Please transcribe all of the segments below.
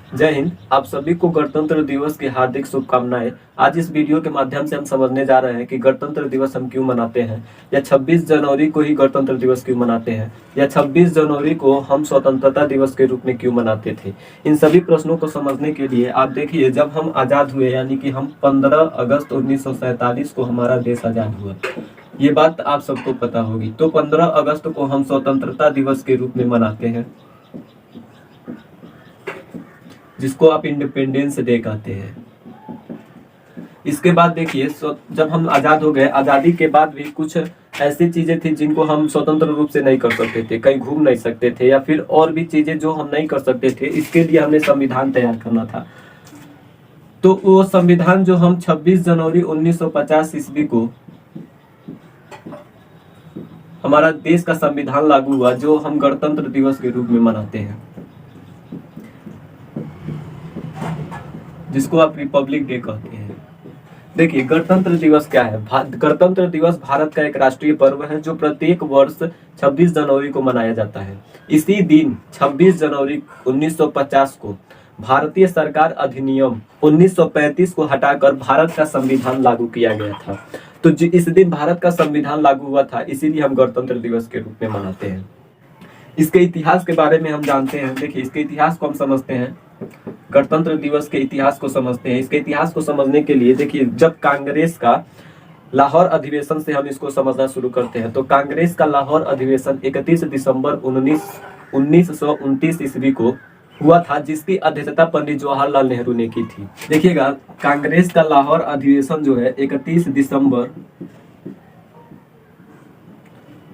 जय हिंद। आप सभी को गणतंत्र दिवस की हार्दिक शुभकामनाएं। आज इस वीडियो के माध्यम से हम समझने जा रहे हैं कि गणतंत्र दिवस हम क्यों मनाते हैं, या 26 जनवरी को ही गणतंत्र दिवस क्यों मनाते हैं, या 26 जनवरी को हम स्वतंत्रता दिवस के रूप में क्यों मनाते थे। इन सभी प्रश्नों को समझने के लिए आप देखिए, जब हम आज़ाद हुए यानी कि हम 15 अगस्त 1947 को हमारा देश आज़ाद हुआ, ये बात आप सबको पता होगी। तो 15 अगस्त को हम स्वतंत्रता दिवस के रूप में मनाते हैं, जिसको आप इंडिपेंडेंस डे कहते हैं। इसके बाद देखिए, जब हम आज़ाद हो गए, आज़ादी के बाद भी कुछ ऐसी चीज़ें थी जिनको हम स्वतंत्र रूप से नहीं कर सकते थे, कहीं घूम नहीं सकते थे, या फिर और भी चीज़ें जो हम नहीं कर सकते थे। इसके लिए हमें संविधान तैयार करना था। तो वो संविधान जो हम 26 जनवरी 1950 ईस्वी को हमारा देश का संविधान लागू हुआ, जो हम गणतंत्र दिवस के रूप में मनाते हैं, जिसको आप रिपब्लिक डे कहते हैं। देखिए, गणतंत्र दिवस क्या है। गणतंत्र दिवस भारत का एक राष्ट्रीय पर्व है जो प्रत्येक वर्ष 26 जनवरी को मनाया जाता है। इसी दिन 26 जनवरी 1950 को भारतीय सरकार अधिनियम 1935 को हटाकर भारत का संविधान लागू किया गया था। तो इस दिन भारत का संविधान लागू हुआ था, इसीलिए हम गणतंत्र दिवस के रूप में मनाते हैं। इसके इतिहास के बारे में हम जानते हैं। देखिए, इसके इतिहास को हम समझते हैं, गणतंत्र दिवस के इतिहास को समझते हैं। इसके इतिहास को समझने के लिए देखिए, जब कांग्रेस का लाहौर अधिवेशन से हम इसको समझना शुरू करते हैं। तो कांग्रेस का लाहौर अधिवेशन 31 दिसंबर 1929 ईस्वी को हुआ था, जिसकी अध्यक्षता पंडित जवाहरलाल नेहरू ने की थी। देखिएगा, कांग्रेस का लाहौर अधिवेशन जो है 31 दिसंबर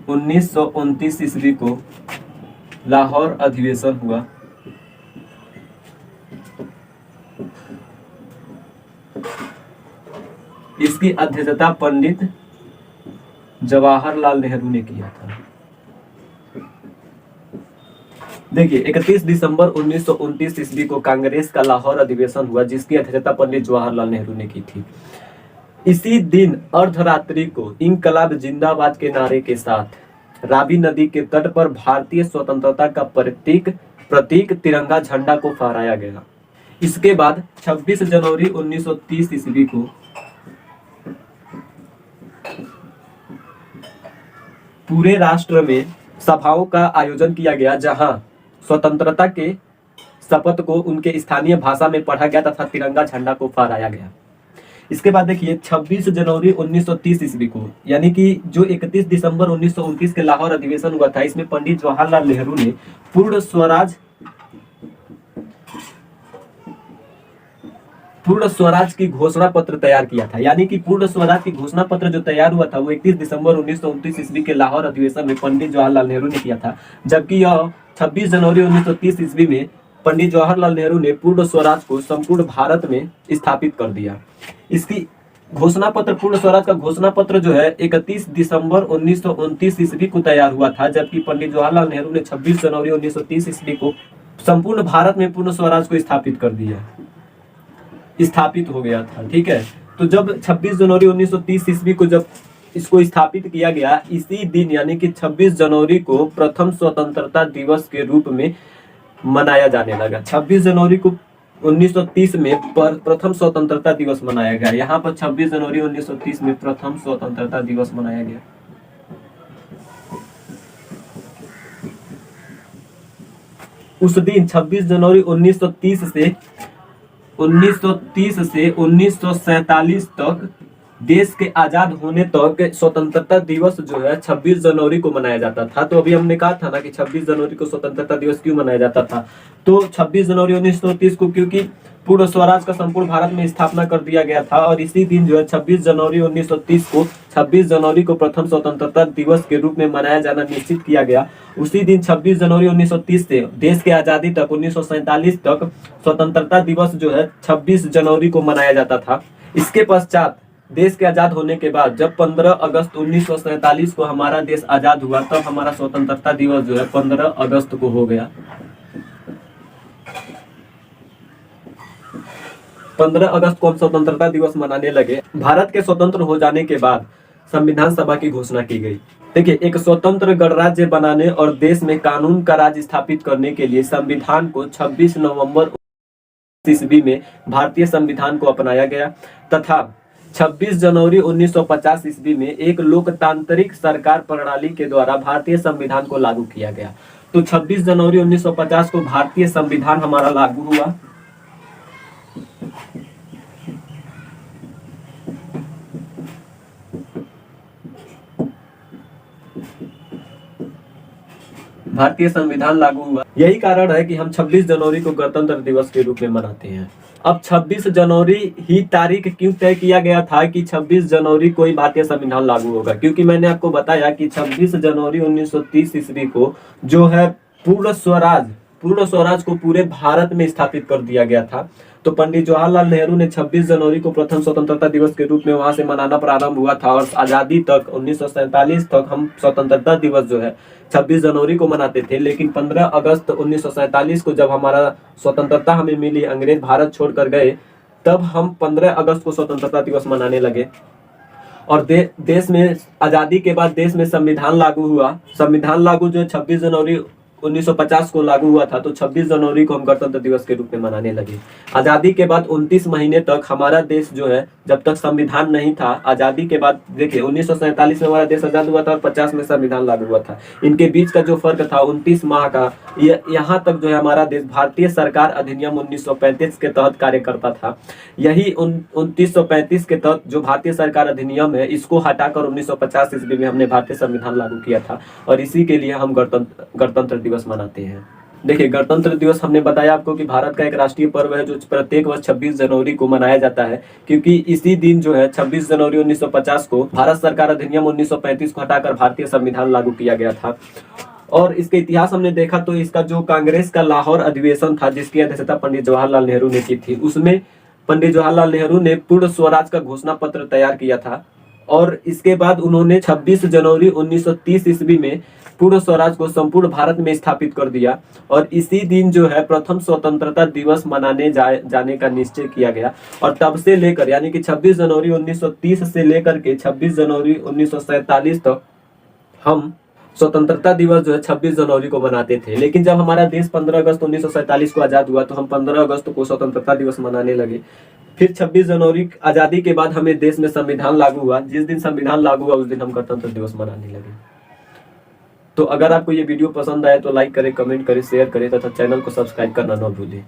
1929 ईस्वी को लाहौर अधिवेशन हुआ। इसकी अध्यक्षता पंडित जवाहरलाल नेहरू ने किया था। देखिए, 31 दिसंबर 1929 ईस्वी को कांग्रेस का लाहौर अधिवेशन हुआ, जिसकी अध्यक्षता पंडित जवाहरलाल नेहरू ने की थी। इसी दिन अर्धरात्रि को इंकलाब जिंदाबाद के नारे के साथ रावी नदी के तट पर भारतीय स्वतंत्रता का प्रतीक तिरंगा झंडा को फहराया गया। इसके बाद 26 जनवरी 1930 ईस्वी को पूरे राष्ट्र में सभाओं का आयोजन किया गया, जहां स्वतंत्रता के शपथ को उनके स्थानीय भाषा में पढ़ा गया तथा तिरंगा झंडा को फहराया गया। इसके बाद देखिए, 26 जनवरी 1930 ईस्वी को, यानी कि जो 31 दिसंबर 1929 के लाहौर अधिवेशन हुआ था, इसमें पंडित जवाहरलाल नेहरू ने पूर्ण स्वराज की घोषणा पत्र तैयार किया था। यानी कि पूर्ण स्वराज की घोषणा पत्र जो तैयार हुआ था, वो 31 दिसंबर 1929 ईस्वी के लाहौर अधिवेशन में पंडित जवाहरलाल नेहरू ने किया था, जबकि यह 26 जनवरी 1930 ईस्वी में पंडित जवाहरलाल नेहरू ने पूर्ण स्वराज को संपूर्ण भारत में स्थापित कर दिया। इसकी घोषणा पत्र, पूर्ण स्वराज का घोषणा पत्र जो है 31 दिसंबर 1929 ईस्वी को तैयार हुआ था, जबकि पंडित जवाहरलाल नेहरू ने 26 जनवरी 1930 ईस्वी को संपूर्ण भारत में पूर्ण स्वराज को स्थापित हो गया था। ठीक है। तो जब 26 जनवरी 1930 ईस्वी को जब इसको स्थापित किया गया, इसी दिन यानी कि 26 जनवरी को प्रथम स्वतंत्रता दिवस के रूप में मनाया जाने लगा। 26 जनवरी को 1930 में प्रथम स्वतंत्रता दिवस मनाया गया। यहाँ पर 26 जनवरी 1930 में प्रथम स्वतंत्रता दिवस मनाया गया। उस दिन 26 जनवरी 1930 से 1947 तक, देश के आजाद होने तक स्वतंत्रता दिवस जो है 26 जनवरी को मनाया जाता था। तो अभी हमने कहा था ना कि 26 जनवरी को स्वतंत्रता दिवस क्यों मनाया जाता था। तो 26 जनवरी 1930 को क्योंकि पूर्ण स्वराज का संपूर्ण भारत में स्थापना कर दिया गया था, और इसी दिन जो है 26 जनवरी 1930 को 26 जनवरी को प्रथम स्वतंत्रता दिवस के रूप में मनाया जाना निश्चित किया गया। उसी दिन 26 जनवरी 1930 से देश के आजादी तक 1947 तक स्वतंत्रता दिवस जो है 26 जनवरी को मनाया जाता था। इसके पश्चात देश के आजाद होने के बाद जब 15 अगस्त 1947 को हमारा देश आजाद हुआ, तब हमारा स्वतंत्रता दिवस जो है 15 अगस्त को हो गया। 15 अगस्त को हम स्वतंत्रता दिवस मनाने लगे। भारत के स्वतंत्र हो जाने के बाद संविधान सभा की घोषणा की गई। देखिए, एक स्वतंत्र गणराज्य बनाने और देश में कानून का राज स्थापित करने के लिए संविधान को 26 नवंबर ईस्वी में भारतीय संविधान को अपनाया गया तथा 26 जनवरी 1950 ईस्वी में एक लोकतांत्रिक सरकार प्रणाली के द्वारा भारतीय संविधान को लागू किया गया। तो 26 जनवरी 1950 को भारतीय संविधान हमारा लागू हुआ। भारतीय संविधान लागू हुआ। यही कारण है कि हम 26 जनवरी को गणतंत्र दिवस के रूप में मनाते हैं। अब 26 जनवरी ही तारीख क्यों तय किया गया था कि 26 जनवरी को ही भारतीय संविधान लागू होगा? क्योंकि मैंने आपको बताया कि 26 जनवरी 1930 ईस्वी को जो है पूर्ण स्वराज को पूरे भारत में स्थापित कर दिया गया था। तो पंडित जवाहरलाल नेहरू ने 26 जनवरी को प्रथम स्वतंत्रता दिवस के रूप में वहां से मनाना प्रारंभ हुआ था और आजादी तक 1947 तक हम स्वतंत्रता दिवस जो है 26 जनवरी को मनाते थे। लेकिन 15 अगस्त 1947 को जब हमारा स्वतंत्रता हमें मिली, अंग्रेज भारत छोड़कर गए, तब हम 15 अगस्त को स्वतंत्रता दिवस मनाने लगे। और देश में आजादी के बाद देश में संविधान लागू हुआ। संविधान लागू जो 26 जनवरी 1950 को लागू हुआ था, तो 26 जनवरी को हम गणतंत्र दिवस के रूप में मनाने लगे। आजादी के बाद 29 महीने तक हमारा देश जो है, जब तक संविधान नहीं था, आजादी के बाद देखिए 1947 में हमारा देश आजाद हुआ था और 50 में संविधान लागू हुआ था। इनके बीच का जो फर्क था 29 माह का, यहाँ तक जो है हमारा देश भारतीय सरकार अधिनियम 1935 के तहत कार्य करता था। यही 2935 के तहत जो भारतीय सरकार अधिनियम है, इसको हटाकर 1950 ईस्वी में हमने भारतीय संविधान लागू किया था और इसी के लिए हम गणतंत्र दिवस मनाते हैं। देखिए, गणतंत्र दिवस हमने बताया आपको कि भारत का एक राष्ट्रीय पर्व है जो प्रत्येक वर्ष 26 जनवरी को मनाया जाता है, क्योंकि इसी दिन जो है 26 जनवरी 1950 को भारत सरकार अधिनियम 1935 को हटाकर भारतीय संविधान लागू किया गया था। और इसके इतिहास हमने देखा तो इसका जो कांग्रेस का लाहौर अधिवेशन था, जिसकी अध्यक्षता पंडित जवाहरलाल नेहरू ने की थी, उसमें पंडित जवाहरलाल नेहरू ने पूर्ण स्वराज का घोषणा पत्र तैयार किया था और इसके बाद उन्होंने 26 जनवरी 1930 ईस्वी में पूर्ण स्वराज को संपूर्ण भारत में स्थापित कर दिया और इसी दिन जो है प्रथम स्वतंत्रता दिवस मनाने जाने का निश्चय किया गया। और तब से लेकर यानी कि 26 जनवरी 1930 से लेकर के 26 जनवरी 1947 तक हम स्वतंत्रता दिवस जो है 26 जनवरी को मनाते थे। लेकिन जब हमारा देश 15 अगस्त 1947 को आजाद हुआ तो हम 15 अगस्त को स्वतंत्रता दिवस मनाने लगे। फिर 26 जनवरी आजादी के बाद हमें देश में संविधान लागू हुआ। जिस दिन संविधान लागू हुआ उस दिन हम गणतंत्र दिवस मनाने लगे। तो अगर आपको ये वीडियो पसंद आए तो लाइक करें, कमेंट करें, शेयर करें तथा चैनल को सब्सक्राइब करना न भूलें।